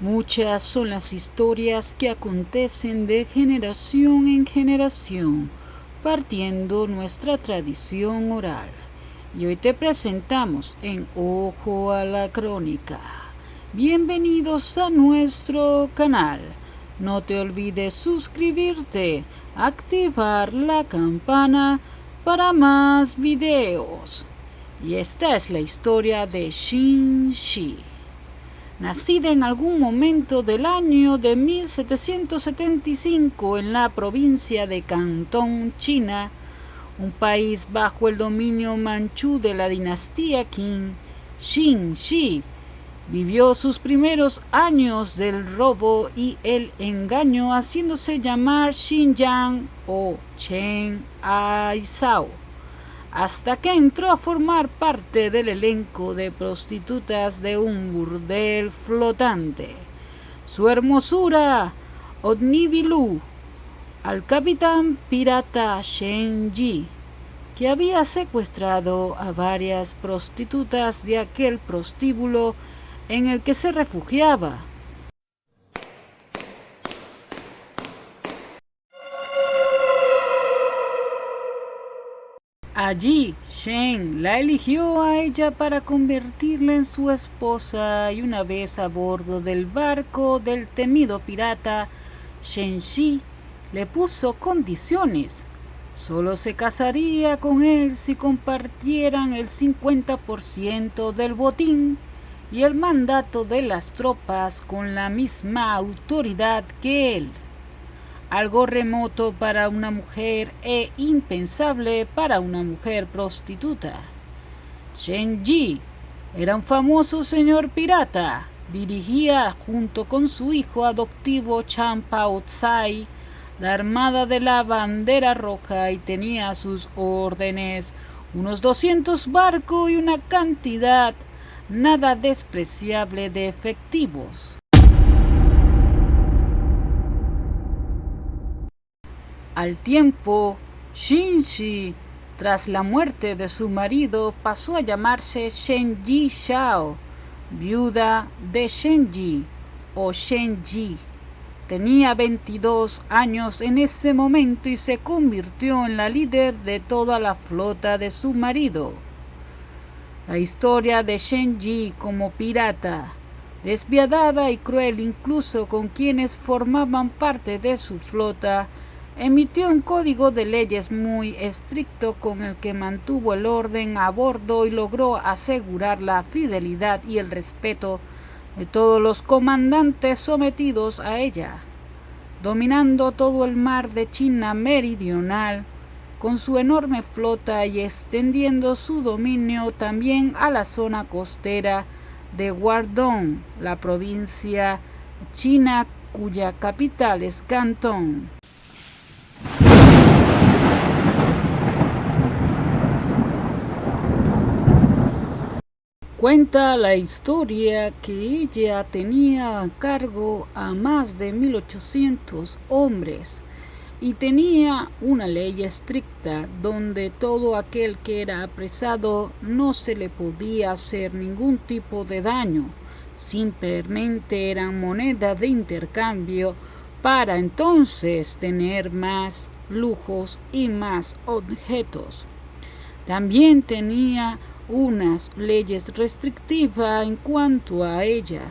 Muchas son las historias que acontecen de generación en generación, partiendo nuestra tradición oral. Y hoy te presentamos en Ojo a la Crónica. Bienvenidos a nuestro canal. No te olvides suscribirte, activar la campana para más videos. Y esta es la historia de Xin Shi. Nacida en algún momento del año de 1775 en la provincia de Cantón, China, un país bajo el dominio manchú de la dinastía Qing, Xin Shi vivió sus primeros años del robo y el engaño haciéndose llamar Xinjiang o Chen Aizhao, hasta que entró a formar parte del elenco de prostitutas de un burdel flotante. Su hermosura obnubiló al capitán pirata Shen Yi, que había secuestrado a varias prostitutas de aquel prostíbulo en el que se refugiaba. Allí, Shen la eligió a ella para convertirla en su esposa y una vez a bordo del barco del temido pirata, Shen Shi le puso condiciones. Solo se casaría con él si compartieran el 50% del botín y el mandato de las tropas con la misma autoridad que él. Algo remoto para una mujer e impensable para una mujer prostituta. Shen Yi era un famoso señor pirata. Dirigía junto con su hijo adoptivo Chan Pao Tsai la armada de la bandera roja y tenía a sus órdenes unos 200 barcos y una cantidad nada despreciable de efectivos. Al tiempo, Xin Shi, tras la muerte de su marido, pasó a llamarse Shen Yi Xiao, viuda de Shen Yi o Shen Yi. Tenía 22 años en ese momento y se convirtió en la líder de toda la flota de su marido. La historia de Shen Yi como pirata, despiadada y cruel incluso con quienes formaban parte de su flota, emitió un código de leyes muy estricto con el que mantuvo el orden a bordo y logró asegurar la fidelidad y el respeto de todos los comandantes sometidos a ella, dominando todo el mar de China meridional con su enorme flota y extendiendo su dominio también a la zona costera de Guangdong, la provincia china cuya capital es Cantón. Cuenta la historia que ella tenía a cargo a más de 1800 hombres y tenía una ley estricta donde todo aquel que era apresado no se le podía hacer ningún tipo de daño, simplemente eran moneda de intercambio para entonces tener más lujos y más objetos. También tenía unas leyes restrictivas en cuanto a ella.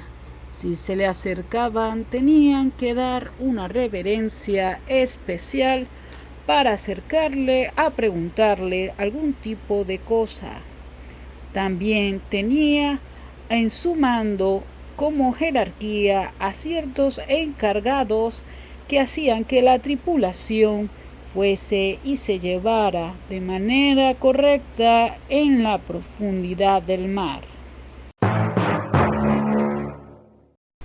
Si se le acercaban, tenían que dar una reverencia especial para acercarle a preguntarle algún tipo de cosa. También tenía en su mando como jerarquía a ciertos encargados que hacían que la tripulación fuese y se llevara de manera correcta en la profundidad del mar.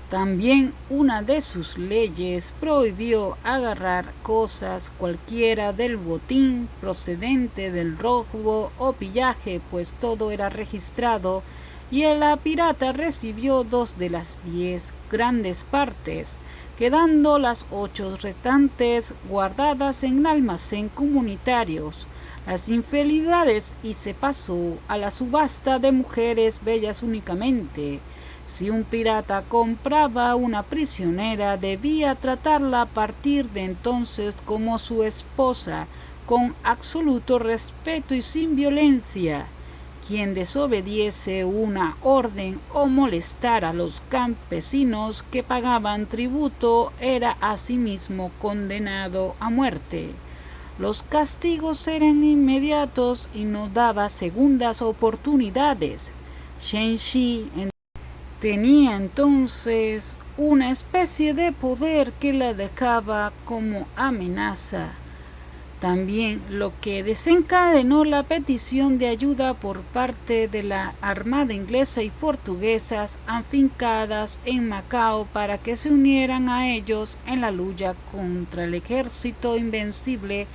También una de sus leyes prohibió agarrar cosas cualquiera del botín procedente del robo o pillaje, pues todo era registrado y la pirata recibió 2 de las 10 grandes partes, quedando las 8 restantes guardadas en almacén comunitarios. Las infidelidades y se pasó a la subasta de mujeres bellas únicamente, Si un pirata compraba una prisionera, debía tratarla a partir de entonces como su esposa, con absoluto respeto y sin violencia. Quien desobediese una orden o molestara a los campesinos que pagaban tributo era asimismo condenado a muerte. Los castigos eran inmediatos y no daba segundas oportunidades. Shen Shi tenía entonces una especie de poder que la dejaba como amenaza. También lo que desencadenó la petición de ayuda por parte de la armada inglesa y portuguesas afincadas en Macao para que se unieran a ellos en la lucha contra el ejército invencible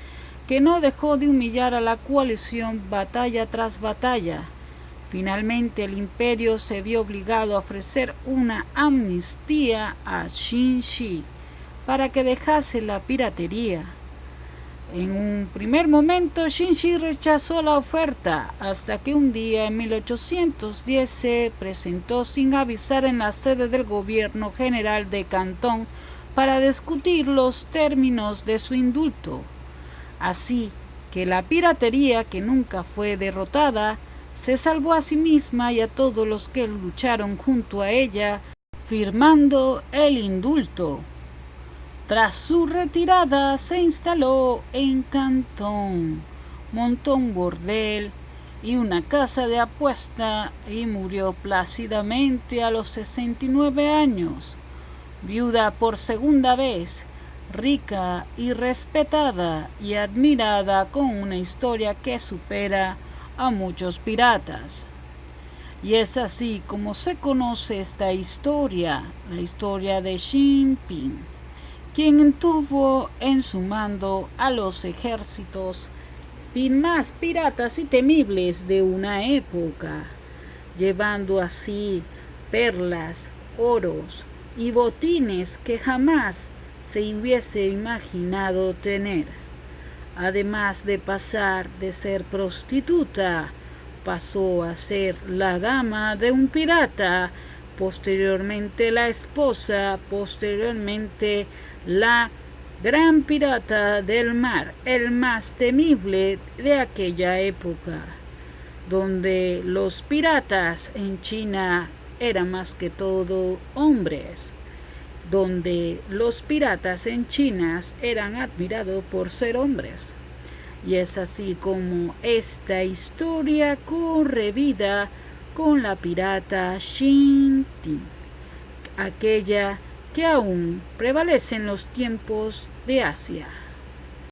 que no dejó de humillar a la coalición batalla tras batalla. Finalmente el imperio se vio obligado a ofrecer una amnistía a Shen Shi para que dejase la piratería. En un primer momento Shen Shi rechazó la oferta, hasta que un día en 1810 se presentó sin avisar en la sede del gobierno general de Cantón para discutir los términos de su indulto. Así que la piratería, que nunca fue derrotada, se salvó a sí misma y a todos los que lucharon junto a ella, firmando el indulto. Tras su retirada se instaló en Cantón, montó un bordel y una casa de apuesta y murió plácidamente a los 69 años. Viuda por segunda vez, rica y respetada y admirada, con una historia que supera a muchos piratas. Y es así como se conoce esta historia, la historia de Shen Ping, quien tuvo en su mando a los ejércitos más piratas y temibles de una época, llevando así perlas, oros y botines que jamás se hubiese imaginado tener. Además de pasar de ser prostituta, pasó a ser la dama de un pirata, posteriormente la esposa, posteriormente la gran pirata del mar, el más temible de aquella época, donde los piratas en China eran más que todo hombres, donde los piratas en China eran admirados por ser hombres. Y es así como esta historia corre vida con la pirata Shen Ping, aquella que aún prevalece en los tiempos de Asia.